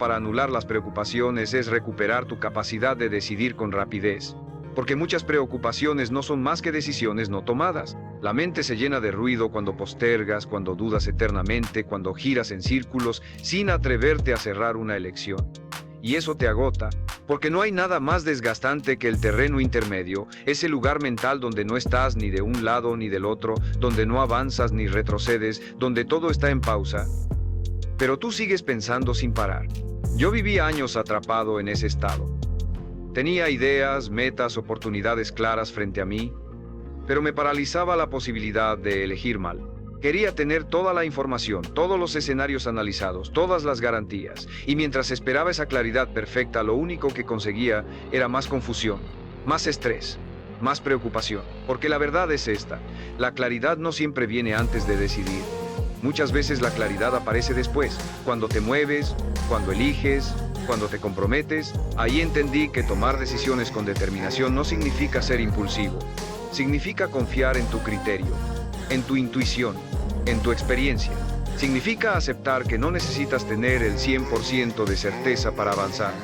para anular las preocupaciones es recuperar tu capacidad de decidir con rapidez. Porque muchas preocupaciones no son más que decisiones no tomadas. La mente se llena de ruido cuando postergas, cuando dudas eternamente, cuando giras en círculos sin atreverte a cerrar una elección. Y eso te agota, porque no hay nada más desgastante que el terreno intermedio, ese lugar mental donde no estás ni de un lado ni del otro, donde no avanzas ni retrocedes, donde todo está en pausa. Pero tú sigues pensando sin parar. Yo viví años atrapado en ese estado. Tenía ideas, metas, oportunidades claras frente a mí, pero me paralizaba la posibilidad de elegir mal. Quería tener toda la información, todos los escenarios analizados, todas las garantías, y mientras esperaba esa claridad perfecta, lo único que conseguía era más confusión, más estrés, más preocupación. Porque la verdad es esta: la claridad no siempre viene antes de decidir. Muchas veces la claridad aparece después, cuando te mueves, cuando eliges, cuando te comprometes. Ahí entendí que tomar decisiones con determinación no significa ser impulsivo. Significa confiar en tu criterio, en tu intuición, en tu experiencia. Significa aceptar que no necesitas tener el 100% de certeza para avanzar.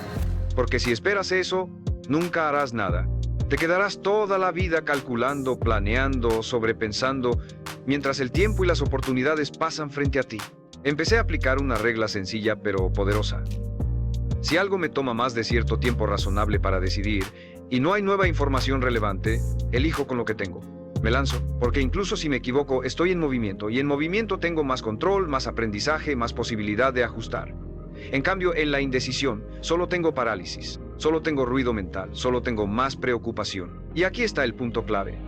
Porque si esperas eso, nunca harás nada. Te quedarás toda la vida calculando, planeando, sobrepensando, mientras el tiempo y las oportunidades pasan frente a ti. Empecé a aplicar una regla sencilla pero poderosa. Si algo me toma más de cierto tiempo razonable para decidir, y no hay nueva información relevante, elijo con lo que tengo. Me lanzo, porque incluso si me equivoco, estoy en movimiento, y en movimiento tengo más control, más aprendizaje, más posibilidad de ajustar. En cambio, en la indecisión, solo tengo parálisis, solo tengo ruido mental, solo tengo más preocupación. Y aquí está el punto clave.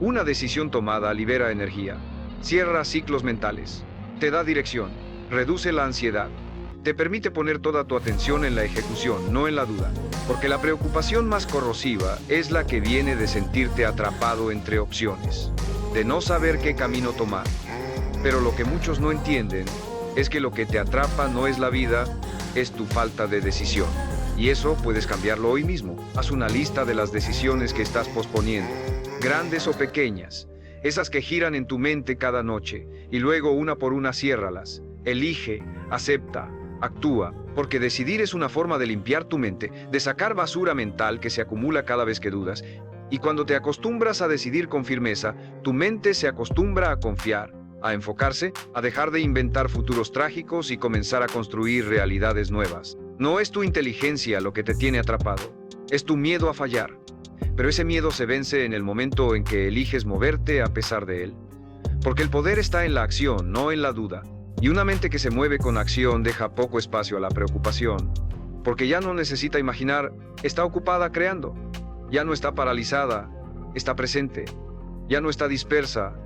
Una decisión tomada libera energía, cierra ciclos mentales, te da dirección, reduce la ansiedad, te permite poner toda tu atención en la ejecución, no en la duda. Porque la preocupación más corrosiva es la que viene de sentirte atrapado entre opciones, de no saber qué camino tomar. Pero lo que muchos no entienden es que lo que te atrapa no es la vida, es tu falta de decisión. Y eso puedes cambiarlo hoy mismo. Haz una lista de las decisiones que estás posponiendo, grandes o pequeñas, esas que giran en tu mente cada noche, y luego una por una ciérralas. Elige, acepta, actúa, porque decidir es una forma de limpiar tu mente, de sacar basura mental que se acumula cada vez que dudas. Y cuando te acostumbras a decidir con firmeza, tu mente se acostumbra a confiar, a enfocarse, a dejar de inventar futuros trágicos y comenzar a construir realidades nuevas. No es tu inteligencia lo que te tiene atrapado, es tu miedo a fallar. Pero ese miedo se vence en el momento en que eliges moverte a pesar de él. Porque el poder está en la acción, no en la duda. Y una mente que se mueve con acción deja poco espacio a la preocupación. Porque ya no necesita imaginar, está ocupada creando. Ya no está paralizada, está presente. Ya no está dispersa,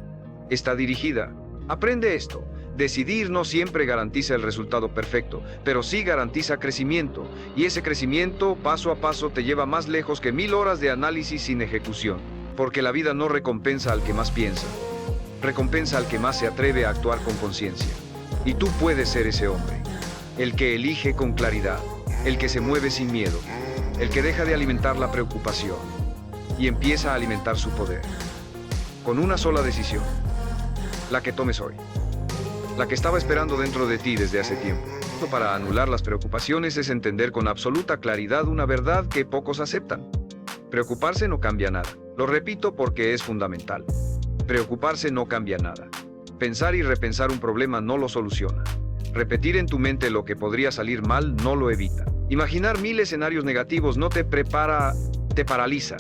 está dirigida. Aprende esto. Decidir no siempre garantiza el resultado perfecto, pero sí garantiza crecimiento. Y ese crecimiento, paso a paso, te lleva más lejos que 1000 horas de análisis sin ejecución. Porque la vida no recompensa al que más piensa. Recompensa al que más se atreve a actuar con conciencia. Y tú puedes ser ese hombre. El que elige con claridad. El que se mueve sin miedo. El que deja de alimentar la preocupación. Y empieza a alimentar su poder. Con una sola decisión. La que tomes hoy. La que estaba esperando dentro de ti desde hace tiempo. Para anular las preocupaciones es entender con absoluta claridad una verdad que pocos aceptan. Preocuparse no cambia nada. Lo repito porque es fundamental. Preocuparse no cambia nada. Pensar y repensar un problema no lo soluciona. Repetir en tu mente lo que podría salir mal no lo evita. Imaginar 1000 escenarios negativos no te prepara, te paraliza.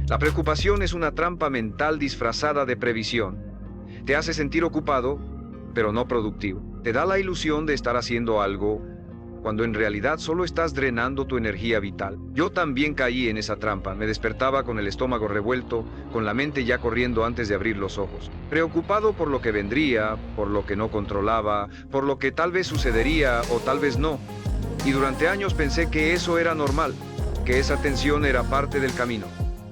La preocupación es una trampa mental disfrazada de previsión. Te hace sentir ocupado, pero no productivo. Te da la ilusión de estar haciendo algo, cuando en realidad solo estás drenando tu energía vital. Yo también caí en esa trampa. Me despertaba con el estómago revuelto, con la mente ya corriendo antes de abrir los ojos. Preocupado por lo que vendría, por lo que no controlaba, por lo que tal vez sucedería o tal vez no. Y durante años pensé que eso era normal, que esa tensión era parte del camino.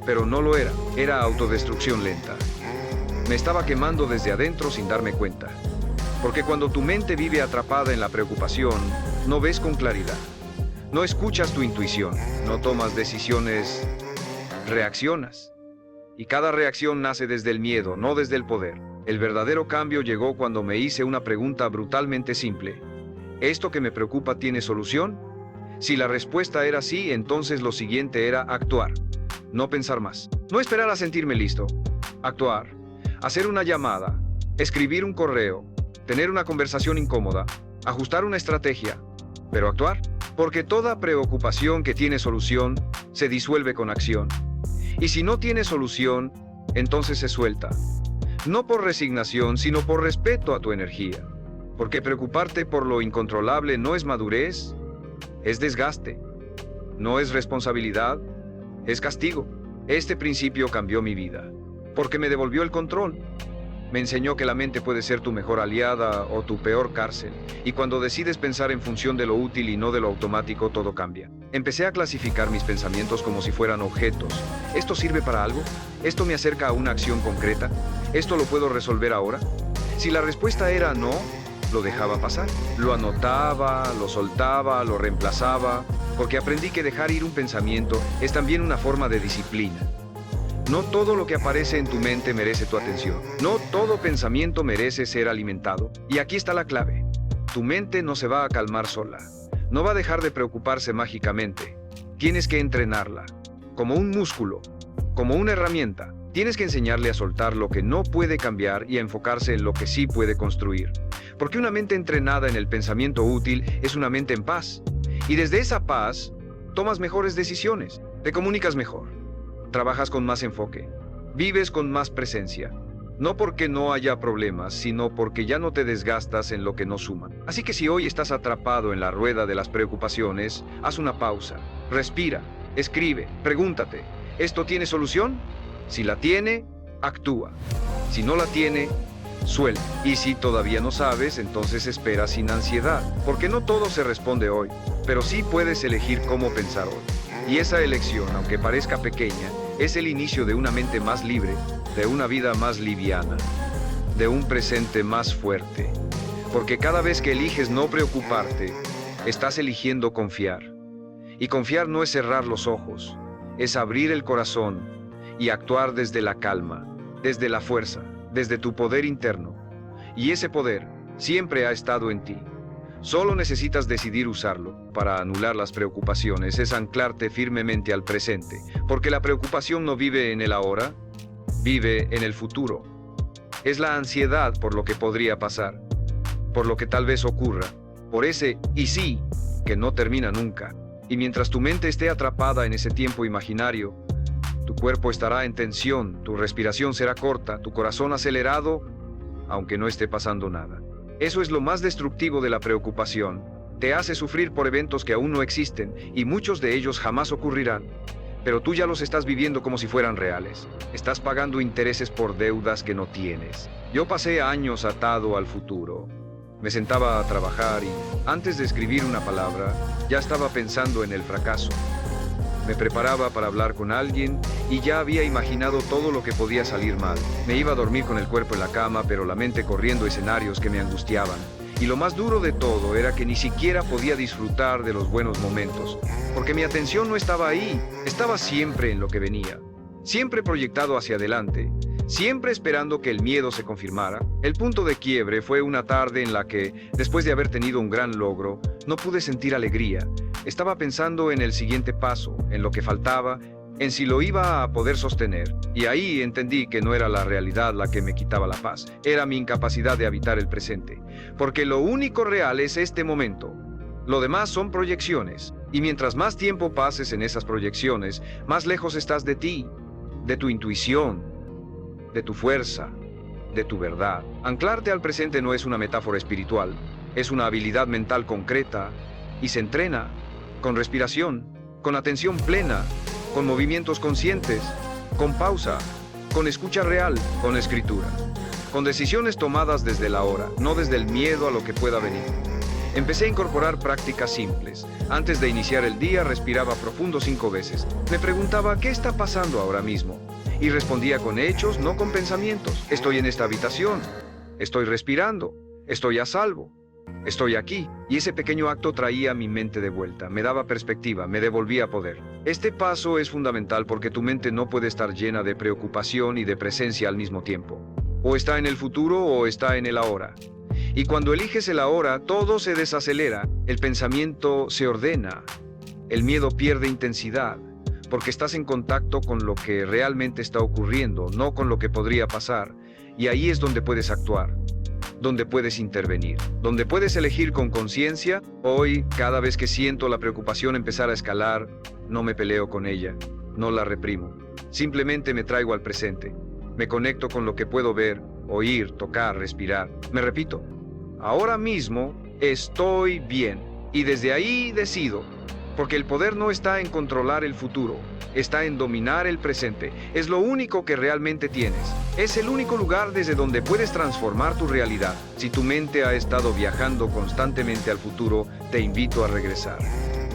Pero no lo era. Era autodestrucción lenta. Me estaba quemando desde adentro sin darme cuenta. Porque cuando tu mente vive atrapada en la preocupación, no ves con claridad. No escuchas tu intuición, no tomas decisiones, reaccionas. Y cada reacción nace desde el miedo, no desde el poder. El verdadero cambio llegó cuando me hice una pregunta brutalmente simple. ¿Esto que me preocupa tiene solución? Si la respuesta era sí, entonces lo siguiente era actuar. No pensar más. No esperar a sentirme listo. Actuar. Hacer una llamada. Escribir un correo. Tener una conversación incómoda. Ajustar una estrategia. Pero actuar. Porque toda preocupación que tiene solución se disuelve con acción. Y si no tiene solución, entonces se suelta. No por resignación, sino por respeto a tu energía. Porque preocuparte por lo incontrolable no es madurez, es desgaste. No es responsabilidad, es castigo. Este principio cambió mi vida, porque me devolvió el control. Me enseñó que la mente puede ser tu mejor aliada o tu peor cárcel, y cuando decides pensar en función de lo útil y no de lo automático, todo cambia. Empecé a clasificar mis pensamientos como si fueran objetos. ¿Esto sirve para algo? ¿Esto me acerca a una acción concreta? ¿Esto lo puedo resolver ahora? Si la respuesta era no, lo dejaba pasar. Lo anotaba, lo soltaba, lo reemplazaba, porque aprendí que dejar ir un pensamiento es también una forma de disciplina. No todo lo que aparece en tu mente merece tu atención. No todo pensamiento merece ser alimentado. Y aquí está la clave. Tu mente no se va a calmar sola. No va a dejar de preocuparse mágicamente. Tienes que entrenarla. Como un músculo. Como una herramienta. Tienes que enseñarle a soltar lo que no puede cambiar y a enfocarse en lo que sí puede construir. Porque una mente entrenada en el pensamiento útil es una mente en paz. Y desde esa paz, tomas mejores decisiones. Te comunicas mejor. Trabajas con más enfoque, vives con más presencia, no porque no haya problemas, sino porque ya no te desgastas en lo que no suma. Así que si hoy estás atrapado en la rueda de las preocupaciones, haz una pausa, respira, escribe, pregúntate, ¿esto tiene solución? Si la tiene, actúa. Si no la tiene, suelta. Y si todavía no sabes, entonces espera sin ansiedad, porque no todo se responde hoy, pero sí puedes elegir cómo pensar hoy. Y esa elección, aunque parezca pequeña, es el inicio de una mente más libre, de una vida más liviana, de un presente más fuerte. Porque cada vez que eliges no preocuparte, estás eligiendo confiar. Y confiar no es cerrar los ojos, es abrir el corazón y actuar desde la calma, desde la fuerza, desde tu poder interno. Y ese poder siempre ha estado en ti. Solo necesitas decidir usarlo. Para anular las preocupaciones es anclarte firmemente al presente, porque la preocupación no vive en el ahora, vive en el futuro. Es la ansiedad por lo que podría pasar, por lo que tal vez ocurra, por ese y sí que no termina nunca. Y mientras tu mente esté atrapada en ese tiempo imaginario, tu cuerpo estará en tensión, tu respiración será corta, tu corazón acelerado, aunque no esté pasando nada. Eso es lo más destructivo de la preocupación. Te hace sufrir por eventos que aún no existen y muchos de ellos jamás ocurrirán. Pero tú ya los estás viviendo como si fueran reales. Estás pagando intereses por deudas que no tienes. Yo pasé años atado al futuro. Me sentaba a trabajar y, antes de escribir una palabra, ya estaba pensando en el fracaso. Me preparaba para hablar con alguien y ya había imaginado todo lo que podía salir mal. Me iba a dormir con el cuerpo en la cama, pero la mente corriendo escenarios que me angustiaban. Y lo más duro de todo era que ni siquiera podía disfrutar de los buenos momentos, porque mi atención no estaba ahí, estaba siempre en lo que venía, siempre proyectado hacia adelante, siempre esperando que el miedo se confirmara. El punto de quiebre fue una tarde en la que, después de haber tenido un gran logro, no pude sentir alegría. Estaba pensando en el siguiente paso, en lo que faltaba, en si lo iba a poder sostener. Y ahí entendí que no era la realidad la que me quitaba la paz, era mi incapacidad de habitar el presente. Porque lo único real es este momento. Lo demás son proyecciones. Y mientras más tiempo pases en esas proyecciones, más lejos estás de ti, de tu intuición, de tu fuerza, de tu verdad. Anclarte al presente no es una metáfora espiritual, es una habilidad mental concreta y se entrena con respiración, con atención plena, con movimientos conscientes, con pausa, con escucha real, con escritura, con decisiones tomadas desde la hora, no desde el miedo a lo que pueda venir. Empecé a incorporar prácticas simples. Antes de iniciar el día respiraba profundo 5 veces. Me preguntaba ¿qué está pasando ahora mismo? Y respondía con hechos, no con pensamientos. Estoy en esta habitación, estoy respirando, estoy a salvo. Estoy aquí, y ese pequeño acto traía mi mente de vuelta, me daba perspectiva, me devolvía poder. Este paso es fundamental porque tu mente no puede estar llena de preocupación y de presencia al mismo tiempo. O está en el futuro o está en el ahora. Y cuando eliges el ahora, todo se desacelera, el pensamiento se ordena, el miedo pierde intensidad, porque estás en contacto con lo que realmente está ocurriendo, no con lo que podría pasar, y ahí es donde puedes actuar, donde puedes intervenir, donde puedes elegir con conciencia. Hoy, cada vez que siento la preocupación empezar a escalar, no me peleo con ella, no la reprimo, simplemente me traigo al presente, me conecto con lo que puedo ver, oír, tocar, respirar. Me repito, ahora mismo estoy bien, y desde ahí decido, porque el poder no está en controlar el futuro, está en dominar el presente. Es lo único que realmente tienes. Es el único lugar desde donde puedes transformar tu realidad. Si tu mente ha estado viajando constantemente al futuro, te invito a regresar.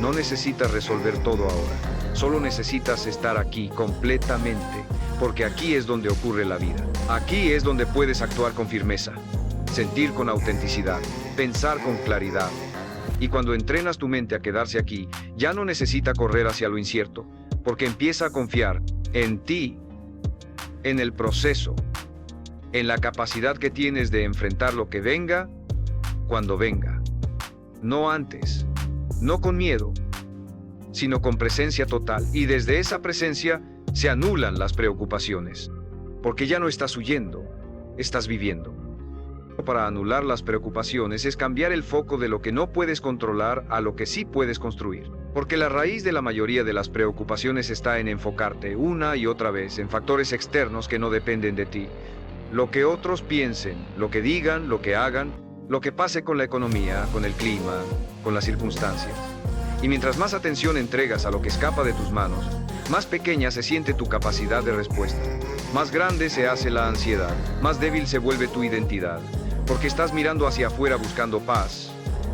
No necesitas resolver todo ahora. Solo necesitas estar aquí completamente, porque aquí es donde ocurre la vida. Aquí es donde puedes actuar con firmeza, sentir con autenticidad, pensar con claridad. Y cuando entrenas tu mente a quedarse aquí, ya no necesita correr hacia lo incierto, porque empieza a confiar en ti, en el proceso, en la capacidad que tienes de enfrentar lo que venga, cuando venga. No antes, no con miedo, sino con presencia total. Y desde esa presencia se anulan las preocupaciones, porque ya no estás huyendo, estás viviendo. Para anular las preocupaciones es cambiar el foco de lo que no puedes controlar a lo que sí puedes construir. Porque la raíz de la mayoría de las preocupaciones está en enfocarte una y otra vez en factores externos que no dependen de ti. Lo que otros piensen, lo que digan, lo que hagan, lo que pase con la economía, con el clima, con las circunstancias. Y mientras más atención entregas a lo que escapa de tus manos, más pequeña se siente tu capacidad de respuesta. Más grande se hace la ansiedad, más débil se vuelve tu identidad. Porque estás mirando hacia afuera buscando paz,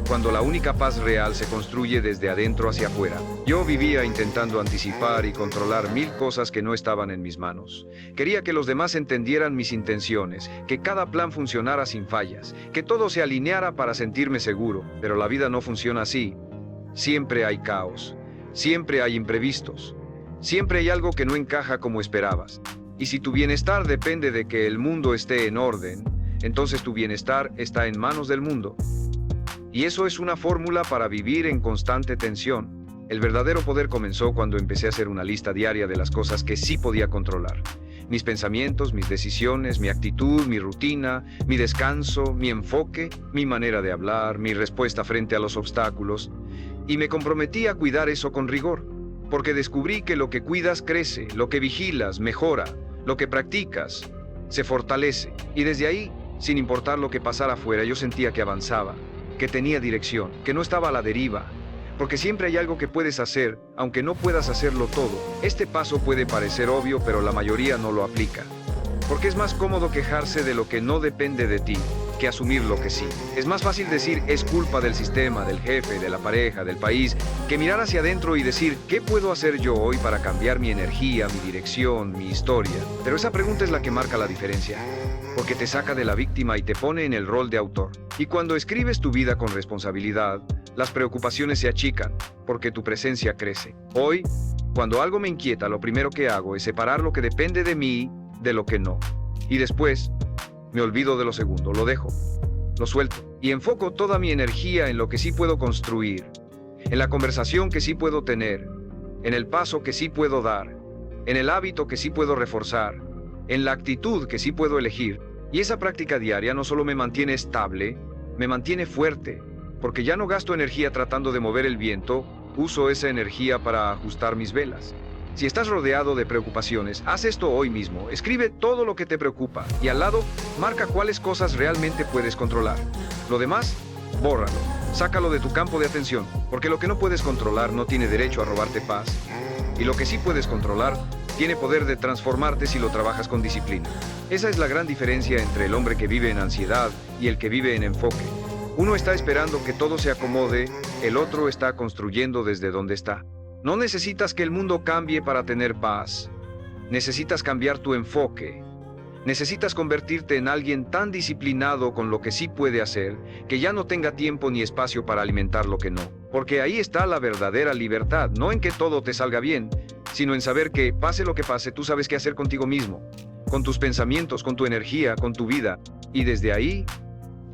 cuando la única paz real se construye desde adentro hacia afuera. Yo vivía intentando anticipar y controlar 1000 cosas que no estaban en mis manos. Quería que los demás entendieran mis intenciones, que cada plan funcionara sin fallas, que todo se alineara para sentirme seguro, pero la vida no funciona así. Siempre hay caos, siempre hay imprevistos, siempre hay algo que no encaja como esperabas. Y si tu bienestar depende de que el mundo esté en orden, entonces tu bienestar está en manos del mundo. Y eso es una fórmula para vivir en constante tensión. El verdadero poder comenzó cuando empecé a hacer una lista diaria de las cosas que sí podía controlar. Mis pensamientos, mis decisiones, mi actitud, mi rutina, mi descanso, mi enfoque, mi manera de hablar, mi respuesta frente a los obstáculos. Y me comprometí a cuidar eso con rigor, porque descubrí que lo que cuidas crece, lo que vigilas mejora, lo que practicas se fortalece. Y desde ahí, sin importar lo que pasara afuera, yo sentía que avanzaba, que tenía dirección, que no estaba a la deriva. Porque siempre hay algo que puedes hacer, aunque no puedas hacerlo todo. Este paso puede parecer obvio, pero la mayoría no lo aplica. Porque es más cómodo quejarse de lo que no depende de ti, que asumir lo que sí. Es más fácil decir, es culpa del sistema, del jefe, de la pareja, del país, que mirar hacia adentro y decir, ¿qué puedo hacer yo hoy para cambiar mi energía, mi dirección, mi historia? Pero esa pregunta es la que marca la diferencia, porque te saca de la víctima y te pone en el rol de autor. Y cuando escribes tu vida con responsabilidad, las preocupaciones se achican, porque tu presencia crece. Hoy, cuando algo me inquieta, lo primero que hago es separar lo que depende de mí de lo que no. Y después, me olvido de lo segundo, lo dejo, lo suelto. Y enfoco toda mi energía en lo que sí puedo construir, en la conversación que sí puedo tener, en el paso que sí puedo dar, en el hábito que sí puedo reforzar, en la actitud que sí puedo elegir. Y esa práctica diaria no solo me mantiene estable, me mantiene fuerte, porque ya no gasto energía tratando de mover el viento, uso esa energía para ajustar mis velas. Si estás rodeado de preocupaciones, haz esto hoy mismo. Escribe todo lo que te preocupa y al lado, marca cuáles cosas realmente puedes controlar. Lo demás, bórralo. Sácalo de tu campo de atención, porque lo que no puedes controlar no tiene derecho a robarte paz. Y lo que sí puedes controlar, tiene poder de transformarte si lo trabajas con disciplina. Esa es la gran diferencia entre el hombre que vive en ansiedad y el que vive en enfoque. Uno está esperando que todo se acomode, el otro está construyendo desde donde está. No necesitas que el mundo cambie para tener paz. Necesitas cambiar tu enfoque. Necesitas convertirte en alguien tan disciplinado con lo que sí puede hacer, que ya no tenga tiempo ni espacio para alimentar lo que no. Porque ahí está la verdadera libertad, no en que todo te salga bien, sino en saber que, pase lo que pase, tú sabes qué hacer contigo mismo, con tus pensamientos, con tu energía, con tu vida. Y desde ahí,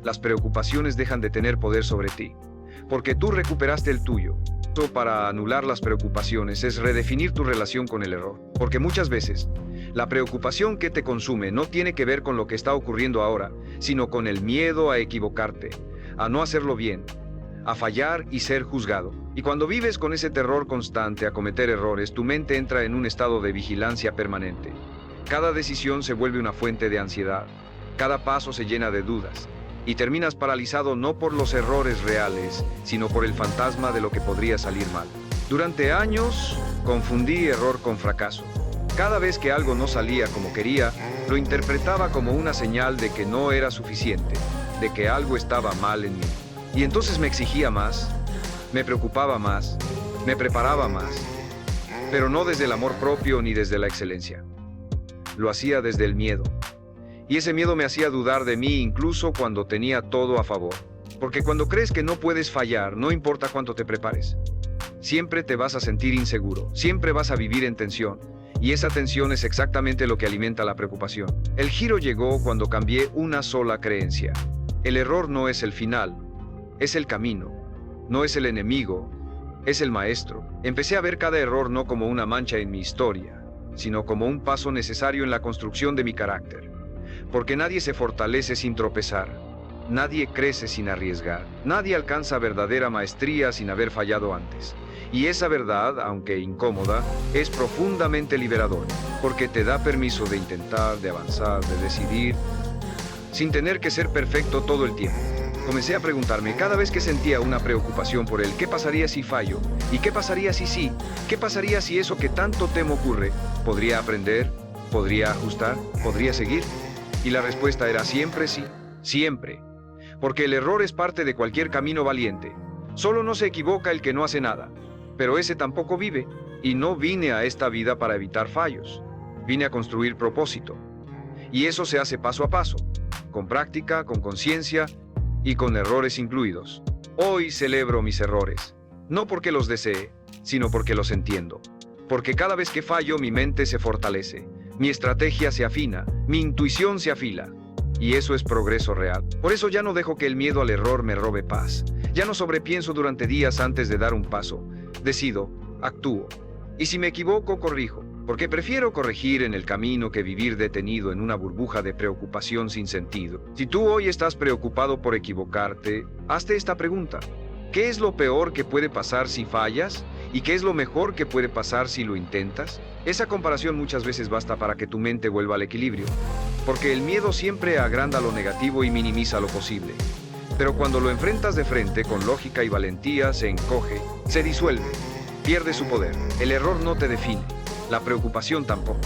las preocupaciones dejan de tener poder sobre ti, porque tú recuperaste el tuyo. Para anular las preocupaciones es redefinir tu relación con el error, porque muchas veces la preocupación que te consume no tiene que ver con lo que está ocurriendo ahora, sino con el miedo a equivocarte, a no hacerlo bien, a fallar y ser juzgado. Y cuando vives con ese terror constante a cometer errores, tu mente entra en un estado de vigilancia permanente. Cada decisión se vuelve una fuente de ansiedad, cada paso se llena de dudas, y terminas paralizado no por los errores reales, sino por el fantasma de lo que podría salir mal. Durante años, confundí error con fracaso. Cada vez que algo no salía como quería, lo interpretaba como una señal de que no era suficiente, de que algo estaba mal en mí. Y entonces me exigía más, me preocupaba más, me preparaba más, pero no desde el amor propio ni desde la excelencia. Lo hacía desde el miedo. Y ese miedo me hacía dudar de mí incluso cuando tenía todo a favor. Porque cuando crees que no puedes fallar, no importa cuánto te prepares. Siempre te vas a sentir inseguro, siempre vas a vivir en tensión. Y esa tensión es exactamente lo que alimenta la preocupación. El giro llegó cuando cambié una sola creencia. El error no es el final, es el camino. No es el enemigo, es el maestro. Empecé a ver cada error no como una mancha en mi historia, sino como un paso necesario en la construcción de mi carácter. Porque nadie se fortalece sin tropezar, nadie crece sin arriesgar, nadie alcanza verdadera maestría sin haber fallado antes. Y esa verdad, aunque incómoda, es profundamente liberadora, porque te da permiso de intentar, de avanzar, de decidir, sin tener que ser perfecto todo el tiempo. Comencé a preguntarme cada vez que sentía una preocupación por el ¿qué pasaría si fallo? ¿Y qué pasaría si sí? ¿Qué pasaría si eso que tanto temo ocurre? ¿Podría aprender? ¿Podría ajustar? ¿Podría seguir? Y la respuesta era siempre sí, siempre. Porque el error es parte de cualquier camino valiente. Solo no se equivoca el que no hace nada. Pero ese tampoco vive. Y no vine a esta vida para evitar fallos. Vine a construir propósito. Y eso se hace paso a paso, con práctica, con conciencia y con errores incluidos. Hoy celebro mis errores, no porque los desee, sino porque los entiendo. Porque cada vez que fallo mi mente se fortalece, mi estrategia se afina, mi intuición se afila. Y eso es progreso real. Por eso ya no dejo que el miedo al error me robe paz. Ya no sobrepienso durante días antes de dar un paso. Decido, actúo. Y si me equivoco, corrijo. Porque prefiero corregir en el camino que vivir detenido en una burbuja de preocupación sin sentido. Si tú hoy estás preocupado por equivocarte, hazte esta pregunta. ¿Qué es lo peor que puede pasar si fallas? ¿Y qué es lo mejor que puede pasar si lo intentas? Esa comparación muchas veces basta para que tu mente vuelva al equilibrio. Porque el miedo siempre agranda lo negativo y minimiza lo posible. Pero cuando lo enfrentas de frente con lógica y valentía, se encoge, se disuelve, pierde su poder. El error no te define. La preocupación tampoco.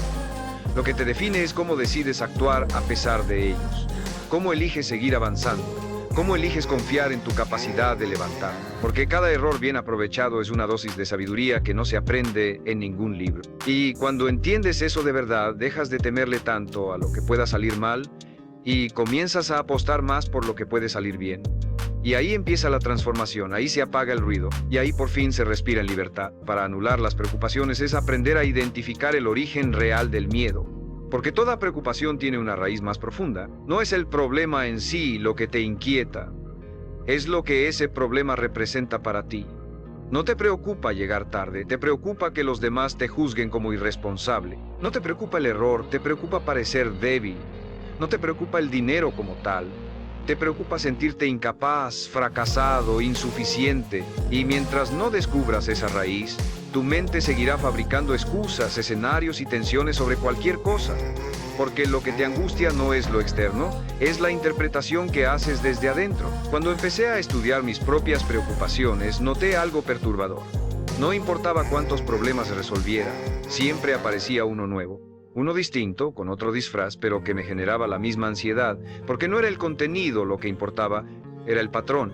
Lo que te define es cómo decides actuar a pesar de ellos. Cómo eliges seguir avanzando. Cómo eliges confiar en tu capacidad de levantar. Porque cada error bien aprovechado es una dosis de sabiduría que no se aprende en ningún libro. Y cuando entiendes eso de verdad, dejas de temerle tanto a lo que pueda salir mal y comienzas a apostar más por lo que puede salir bien. Y ahí empieza la transformación, ahí se apaga el ruido, y ahí por fin se respira en libertad. Para anular las preocupaciones es aprender a identificar el origen real del miedo. Porque toda preocupación tiene una raíz más profunda. No es el problema en sí lo que te inquieta, es lo que ese problema representa para ti. No te preocupa llegar tarde, te preocupa que los demás te juzguen como irresponsable. No te preocupa el error, te preocupa parecer débil. No te preocupa el dinero como tal. Te preocupa sentirte incapaz, fracasado, insuficiente. Y mientras no descubras esa raíz, tu mente seguirá fabricando excusas, escenarios y tensiones sobre cualquier cosa. Porque lo que te angustia no es lo externo, es la interpretación que haces desde adentro. Cuando empecé a estudiar mis propias preocupaciones, noté algo perturbador. No importaba cuántos problemas resolviera, siempre aparecía uno nuevo. Uno distinto, con otro disfraz, pero que me generaba la misma ansiedad, porque no era el contenido lo que importaba, era el patrón.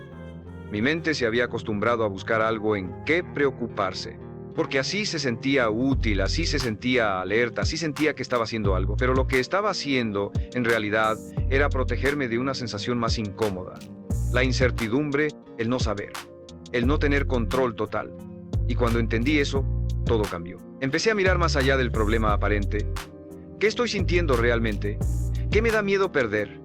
Mi mente se había acostumbrado a buscar algo en qué preocuparse, porque así se sentía útil, así se sentía alerta, así sentía que estaba haciendo algo, pero lo que estaba haciendo, en realidad, era protegerme de una sensación más incómoda. La incertidumbre, el no saber, el no tener control total. Y cuando entendí eso, todo cambió. Empecé a mirar más allá del problema aparente. ¿Qué estoy sintiendo realmente? ¿Qué me da miedo perder?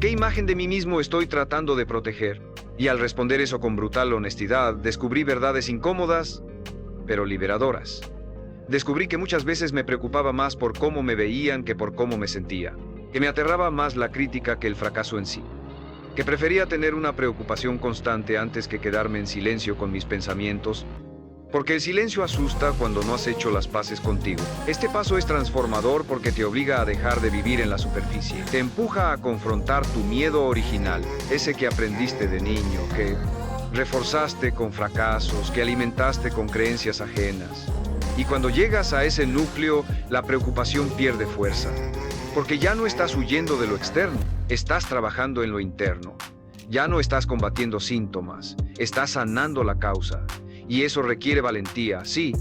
¿Qué imagen de mí mismo estoy tratando de proteger? Y al responder eso con brutal honestidad, descubrí verdades incómodas, pero liberadoras. Descubrí que muchas veces me preocupaba más por cómo me veían que por cómo me sentía, que me aterraba más la crítica que el fracaso en sí, que prefería tener una preocupación constante antes que quedarme en silencio con mis pensamientos, porque el silencio asusta cuando no has hecho las paces contigo. Este paso es transformador porque te obliga a dejar de vivir en la superficie, te empuja a confrontar tu miedo original, ese que aprendiste de niño, que reforzaste con fracasos, que alimentaste con creencias ajenas. Y cuando llegas a ese núcleo, la preocupación pierde fuerza, porque ya no estás huyendo de lo externo, estás trabajando en lo interno. Ya no estás combatiendo síntomas, estás sanando la causa. Y eso requiere valentía, sí,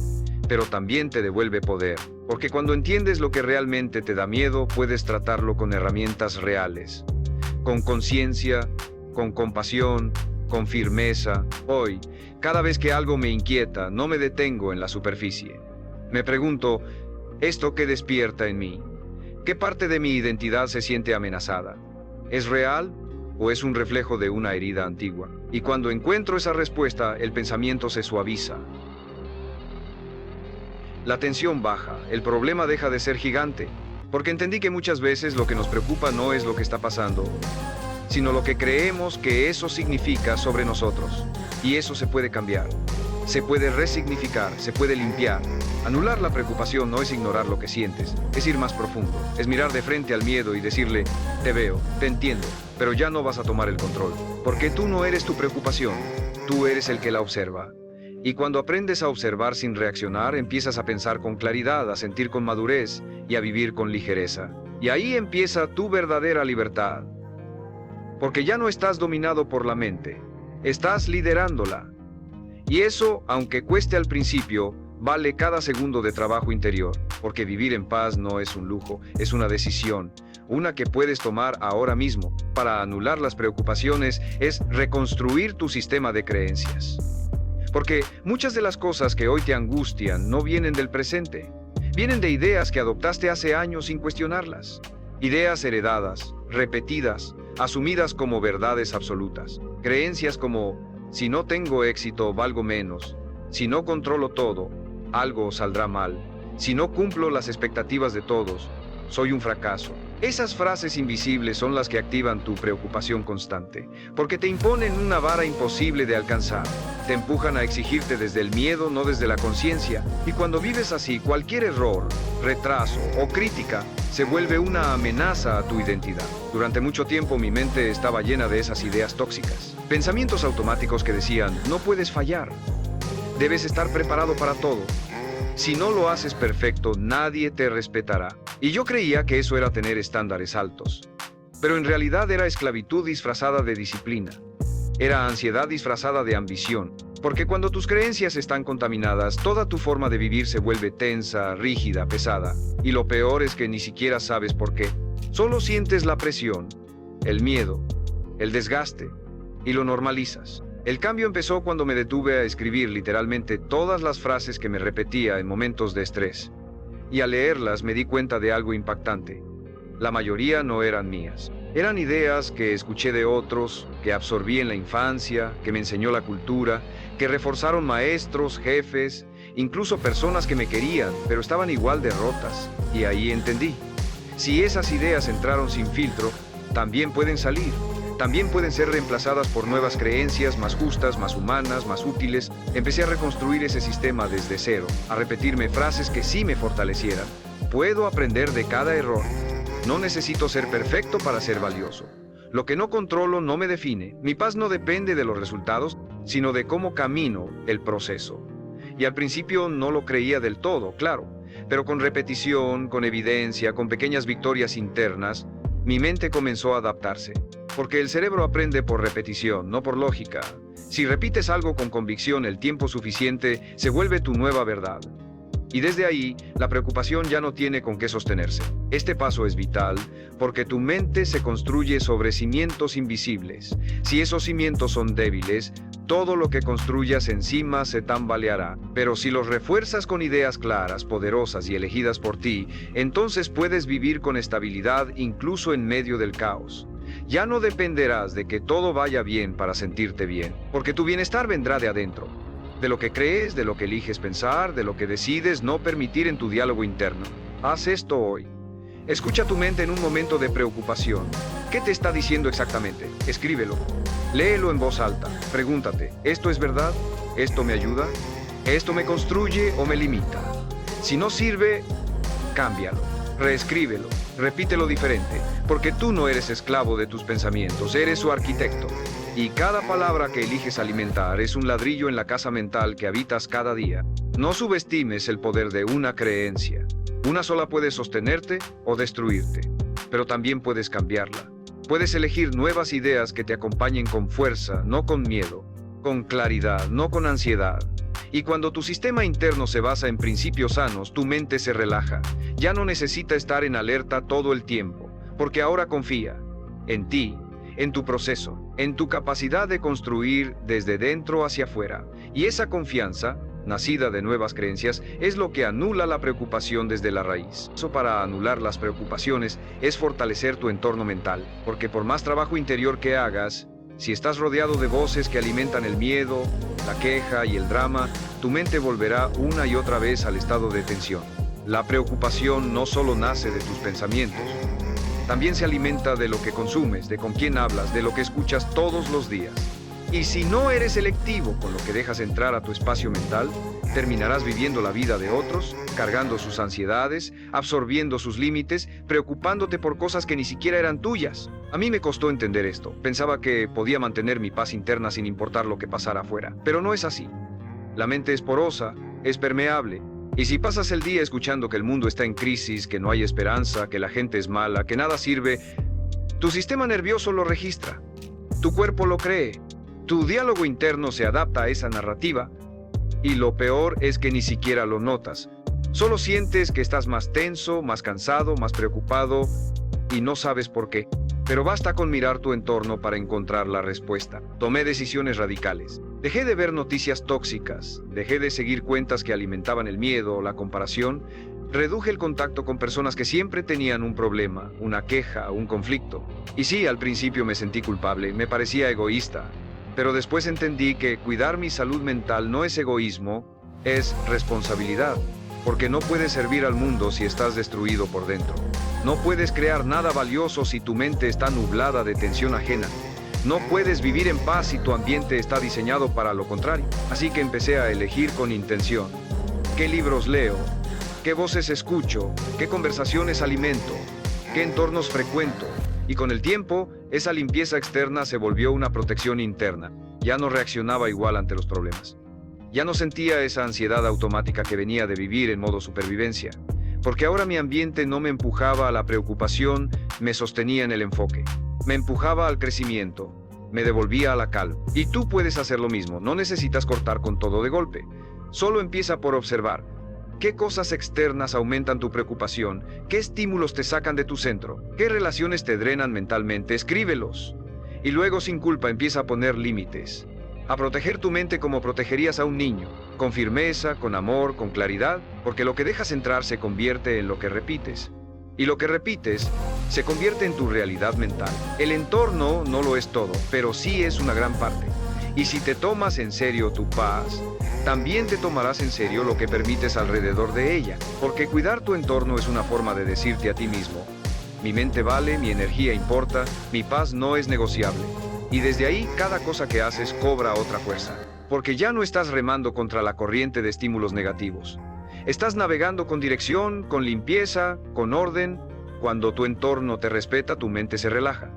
pero también te devuelve poder, porque cuando entiendes lo que realmente te da miedo, puedes tratarlo con herramientas reales, con conciencia, con compasión, con firmeza. Hoy, cada vez que algo me inquieta, no me detengo en la superficie. Me pregunto, ¿esto qué despierta en mí? ¿Qué parte de mi identidad se siente amenazada? ¿Es real o es un reflejo de una herida antigua? Y cuando encuentro esa respuesta, el pensamiento se suaviza. La tensión baja, el problema deja de ser gigante, porque entendí que muchas veces lo que nos preocupa no es lo que está pasando, sino lo que creemos que eso significa sobre nosotros. Y eso se puede cambiar, se puede resignificar, se puede limpiar. Anular la preocupación no es ignorar lo que sientes, es ir más profundo, es mirar de frente al miedo y decirle, te veo, te entiendo, pero ya no vas a tomar el control, porque tú no eres tu preocupación, tú eres el que la observa. Y cuando aprendes a observar sin reaccionar, empiezas a pensar con claridad, a sentir con madurez y a vivir con ligereza. Y ahí empieza tu verdadera libertad. Porque ya no estás dominado por la mente, estás liderándola. Y eso, aunque cueste al principio, vale cada segundo de trabajo interior, porque vivir en paz no es un lujo, es una decisión, una que puedes tomar ahora mismo. Para anular las preocupaciones es reconstruir tu sistema de creencias. Porque muchas de las cosas que hoy te angustian no vienen del presente, vienen de ideas que adoptaste hace años sin cuestionarlas. Ideas heredadas, repetidas, asumidas como verdades absolutas. Creencias como, si no tengo éxito, valgo menos. Si no controlo todo, algo saldrá mal. Si no cumplo las expectativas de todos, soy un fracaso. Esas frases invisibles son las que activan tu preocupación constante, porque te imponen una vara imposible de alcanzar. Te empujan a exigirte desde el miedo, no desde la conciencia. Y cuando vives así, cualquier error, retraso o crítica se vuelve una amenaza a tu identidad. Durante mucho tiempo mi mente estaba llena de esas ideas tóxicas. Pensamientos automáticos que decían, no puedes fallar. Debes estar preparado para todo. Si no lo haces perfecto, nadie te respetará. Y yo creía que eso era tener estándares altos. Pero en realidad era esclavitud disfrazada de disciplina. Era ansiedad disfrazada de ambición. Porque cuando tus creencias están contaminadas, toda tu forma de vivir se vuelve tensa, rígida, pesada. Y lo peor es que ni siquiera sabes por qué. Solo sientes la presión, el miedo, el desgaste, y lo normalizas. El cambio empezó cuando me detuve a escribir literalmente todas las frases que me repetía en momentos de estrés. Y al leerlas me di cuenta de algo impactante. La mayoría no eran mías. Eran ideas que escuché de otros, que absorbí en la infancia, que me enseñó la cultura, que reforzaron maestros, jefes, incluso personas que me querían, pero estaban igual de rotas. Y ahí entendí. Si esas ideas entraron sin filtro, también pueden salir. También pueden ser reemplazadas por nuevas creencias más justas, más humanas, más útiles. Empecé a reconstruir ese sistema desde cero, a repetirme frases que sí me fortalecieran. Puedo aprender de cada error. No necesito ser perfecto para ser valioso. Lo que no controlo no me define. Mi paz no depende de los resultados, sino de cómo camino el proceso. Y al principio no lo creía del todo, claro. Pero con repetición, con evidencia, con pequeñas victorias internas, mi mente comenzó a adaptarse. Porque el cerebro aprende por repetición, no por lógica. Si repites algo con convicción el tiempo suficiente, se vuelve tu nueva verdad. Y desde ahí, la preocupación ya no tiene con qué sostenerse. Este paso es vital, porque tu mente se construye sobre cimientos invisibles. Si esos cimientos son débiles, todo lo que construyas encima se tambaleará. Pero si los refuerzas con ideas claras, poderosas y elegidas por ti, entonces puedes vivir con estabilidad incluso en medio del caos. Ya no dependerás de que todo vaya bien para sentirte bien, porque tu bienestar vendrá de adentro, de lo que crees, de lo que eliges pensar, de lo que decides no permitir en tu diálogo interno. Haz esto hoy. Escucha tu mente en un momento de preocupación. ¿Qué te está diciendo exactamente? Escríbelo. Léelo en voz alta. Pregúntate, ¿esto es verdad? ¿Esto me ayuda? ¿Esto me construye o me limita? Si no sirve, cámbialo. Reescríbelo. Repítelo diferente. Porque tú no eres esclavo de tus pensamientos, eres su arquitecto. Y cada palabra que eliges alimentar es un ladrillo en la casa mental que habitas cada día. No subestimes el poder de una creencia. Una sola puede sostenerte o destruirte, pero también puedes cambiarla. Puedes elegir nuevas ideas que te acompañen con fuerza, no con miedo, con claridad, no con ansiedad. Y cuando tu sistema interno se basa en principios sanos, tu mente se relaja. Ya no necesita estar en alerta todo el tiempo, porque ahora confía en ti, en tu proceso, en tu capacidad de construir desde dentro hacia afuera. Y esa confianza, nacida de nuevas creencias, es lo que anula la preocupación desde la raíz. Eso para anular las preocupaciones es fortalecer tu entorno mental, porque por más trabajo interior que hagas, si estás rodeado de voces que alimentan el miedo, la queja y el drama, tu mente volverá una y otra vez al estado de tensión. La preocupación no solo nace de tus pensamientos, también se alimenta de lo que consumes, de con quién hablas, de lo que escuchas todos los días. Y si no eres selectivo con lo que dejas entrar a tu espacio mental, terminarás viviendo la vida de otros, cargando sus ansiedades, absorbiendo sus límites, preocupándote por cosas que ni siquiera eran tuyas. A mí me costó entender esto. Pensaba que podía mantener mi paz interna sin importar lo que pasara afuera. Pero no es así. La mente es porosa, es permeable. Y si pasas el día escuchando que el mundo está en crisis, que no hay esperanza, que la gente es mala, que nada sirve, tu sistema nervioso lo registra. Tu cuerpo lo cree. Tu diálogo interno se adapta a esa narrativa y lo peor es que ni siquiera lo notas. Solo sientes que estás más tenso, más cansado, más preocupado y no sabes por qué. Pero basta con mirar tu entorno para encontrar la respuesta. Tomé decisiones radicales. Dejé de ver noticias tóxicas, dejé de seguir cuentas que alimentaban el miedo o la comparación, reduje el contacto con personas que siempre tenían un problema, una queja, un conflicto. Y sí, al principio me sentí culpable, me parecía egoísta. Pero después entendí que cuidar mi salud mental no es egoísmo, es responsabilidad. Porque no puedes servir al mundo si estás destruido por dentro. No puedes crear nada valioso si tu mente está nublada de tensión ajena. No puedes vivir en paz si tu ambiente está diseñado para lo contrario. Así que empecé a elegir con intención. ¿Qué libros leo? ¿Qué voces escucho? ¿Qué conversaciones alimento? ¿Qué entornos frecuento? Y con el tiempo, esa limpieza externa se volvió una protección interna. Ya no reaccionaba igual ante los problemas. Ya no sentía esa ansiedad automática que venía de vivir en modo supervivencia. Porque ahora mi ambiente no me empujaba a la preocupación, me sostenía en el enfoque. Me empujaba al crecimiento, me devolvía a la calma. Y tú puedes hacer lo mismo, no necesitas cortar con todo de golpe. Solo empieza por observar. ¿Qué cosas externas aumentan tu preocupación? ¿Qué estímulos te sacan de tu centro? ¿Qué relaciones te drenan mentalmente? Escríbelos. Y luego sin culpa empieza a poner límites. A proteger tu mente como protegerías a un niño. Con firmeza, con amor, con claridad. Porque lo que dejas entrar se convierte en lo que repites. Y lo que repites se convierte en tu realidad mental. El entorno no lo es todo, pero sí es una gran parte. Y si te tomas en serio tu paz, también te tomarás en serio lo que permites alrededor de ella, porque cuidar tu entorno es una forma de decirte a ti mismo: mi mente vale, mi energía importa, mi paz no es negociable. Y desde ahí cada cosa que haces cobra otra fuerza, porque ya no estás remando contra la corriente de estímulos negativos. Estás navegando con dirección, con limpieza, con orden. Cuando tu entorno te respeta, tu mente se relaja.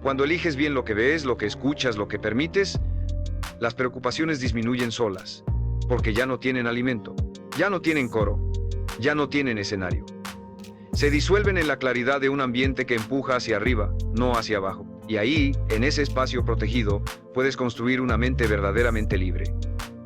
Cuando eliges bien lo que ves, lo que escuchas, lo que permites, las preocupaciones disminuyen solas, porque ya no tienen alimento, ya no tienen coro, ya no tienen escenario. Se disuelven en la claridad de un ambiente que empuja hacia arriba, no hacia abajo. Y ahí, en ese espacio protegido, puedes construir una mente verdaderamente libre,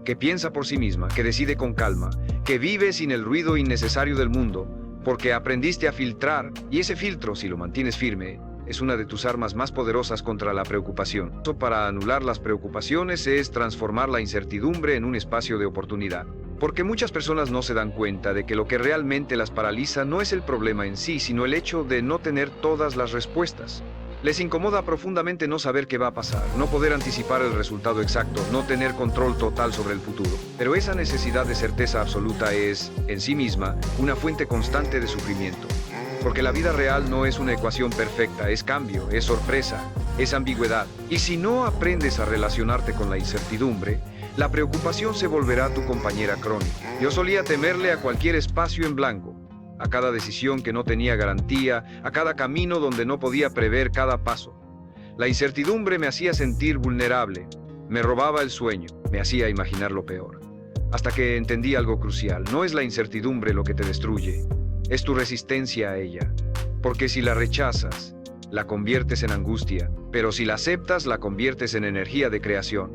que piensa por sí misma, que decide con calma, que vive sin el ruido innecesario del mundo, porque aprendiste a filtrar, y ese filtro, si lo mantienes firme, es una de tus armas más poderosas contra la preocupación. Para anular las preocupaciones es transformar la incertidumbre en un espacio de oportunidad. Porque muchas personas no se dan cuenta de que lo que realmente las paraliza no es el problema en sí, sino el hecho de no tener todas las respuestas. Les incomoda profundamente no saber qué va a pasar, no poder anticipar el resultado exacto, no tener control total sobre el futuro. Pero esa necesidad de certeza absoluta es, en sí misma, una fuente constante de sufrimiento. Porque la vida real no es una ecuación perfecta, es cambio, es sorpresa, es ambigüedad. Y si no aprendes a relacionarte con la incertidumbre, la preocupación se volverá tu compañera crónica. Yo solía temerle a cualquier espacio en blanco, a cada decisión que no tenía garantía, a cada camino donde no podía prever cada paso. La incertidumbre me hacía sentir vulnerable, me robaba el sueño, me hacía imaginar lo peor. Hasta que entendí algo crucial: no es la incertidumbre lo que te destruye, es tu resistencia a ella. Porque si la rechazas, la conviertes en angustia, pero si la aceptas, la conviertes en energía de creación,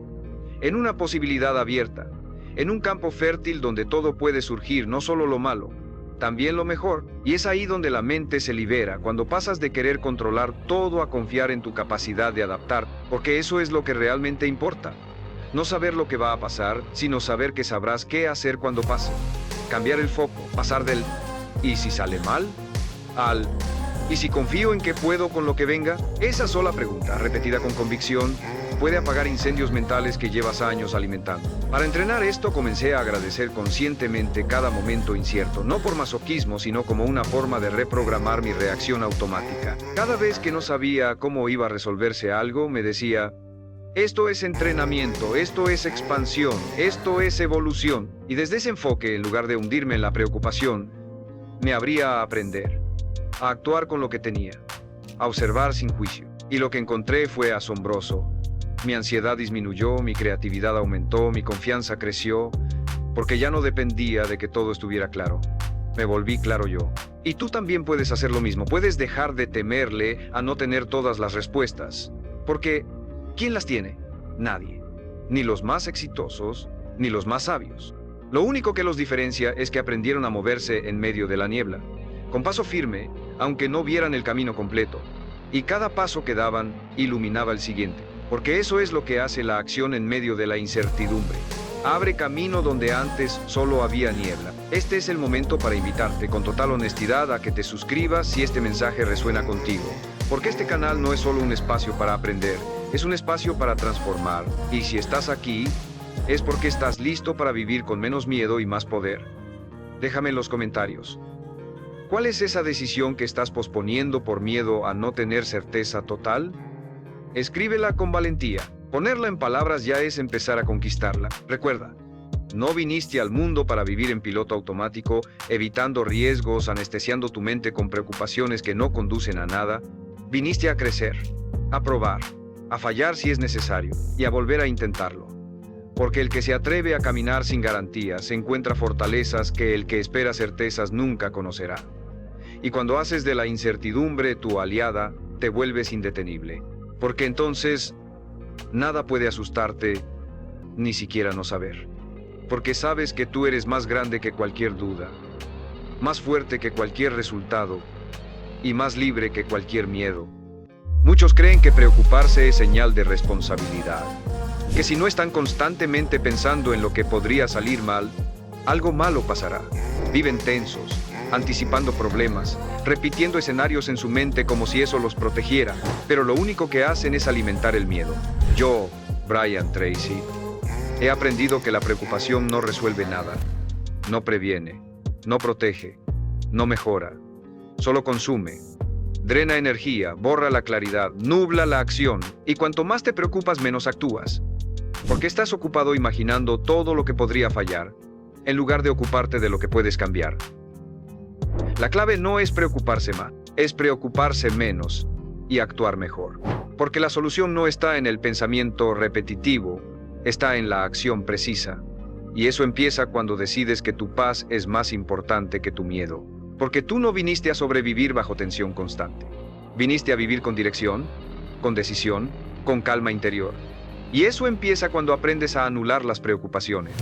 en una posibilidad abierta, en un campo fértil donde todo puede surgir, no solo lo malo, también lo mejor. Y es ahí donde la mente se libera, cuando pasas de querer controlar todo a confiar en tu capacidad de adaptar, porque eso es lo que realmente importa. No saber lo que va a pasar, sino saber que sabrás qué hacer cuando pase. Cambiar el foco, pasar del ¿y si sale mal? Al ¿y si confío en que puedo con lo que venga? Esa sola pregunta, repetida con convicción, puede apagar incendios mentales que llevas años alimentando. Para entrenar esto, comencé a agradecer conscientemente cada momento incierto, no por masoquismo, sino como una forma de reprogramar mi reacción automática. Cada vez que no sabía cómo iba a resolverse algo, me decía: esto es entrenamiento, esto es expansión, esto es evolución. Y desde ese enfoque, en lugar de hundirme en la preocupación, me abría a aprender, a actuar con lo que tenía, a observar sin juicio. Y lo que encontré fue asombroso. Mi ansiedad disminuyó, mi creatividad aumentó, mi confianza creció, porque ya no dependía de que todo estuviera claro. Me volví claro yo. Y tú también puedes hacer lo mismo. Puedes dejar de temerle a no tener todas las respuestas. Porque, ¿quién las tiene? Nadie. Ni los más exitosos, ni los más sabios. Lo único que los diferencia es que aprendieron a moverse en medio de la niebla, con paso firme, aunque no vieran el camino completo. Y cada paso que daban iluminaba el siguiente. Porque eso es lo que hace la acción en medio de la incertidumbre. Abre camino donde antes solo había niebla. Este es el momento para invitarte con total honestidad a que te suscribas si este mensaje resuena contigo. Porque este canal no es solo un espacio para aprender, es un espacio para transformar. Y si estás aquí, es porque estás listo para vivir con menos miedo y más poder. Déjame en los comentarios. ¿Cuál es esa decisión que estás posponiendo por miedo a no tener certeza total? Escríbela con valentía. Ponerla en palabras ya es empezar a conquistarla. Recuerda, no viniste al mundo para vivir en piloto automático, evitando riesgos, anestesiando tu mente con preocupaciones que no conducen a nada. Viniste a crecer, a probar, a fallar si es necesario y a volver a intentarlo. Porque el que se atreve a caminar sin garantías encuentra fortalezas que el que espera certezas nunca conocerá. Y cuando haces de la incertidumbre tu aliada, te vuelves indetenible. Porque entonces, nada puede asustarte, ni siquiera no saber. Porque sabes que tú eres más grande que cualquier duda, más fuerte que cualquier resultado, y más libre que cualquier miedo. Muchos creen que preocuparse es señal de responsabilidad, que si no están constantemente pensando en lo que podría salir mal, algo malo pasará. Viven tensos, anticipando problemas, repitiendo escenarios en su mente como si eso los protegiera, pero lo único que hacen es alimentar el miedo. Yo, Brian Tracy, he aprendido que la preocupación no resuelve nada, no previene, no protege, no mejora, solo consume, drena energía, borra la claridad, nubla la acción, y cuanto más te preocupas, menos actúas, porque estás ocupado imaginando todo lo que podría fallar, en lugar de ocuparte de lo que puedes cambiar. La clave no es preocuparse más, es preocuparse menos y actuar mejor. Porque la solución no está en el pensamiento repetitivo, está en la acción precisa. Y eso empieza cuando decides que tu paz es más importante que tu miedo. Porque tú no viniste a sobrevivir bajo tensión constante. Viniste a vivir con dirección, con decisión, con calma interior. Y eso empieza cuando aprendes a anular las preocupaciones.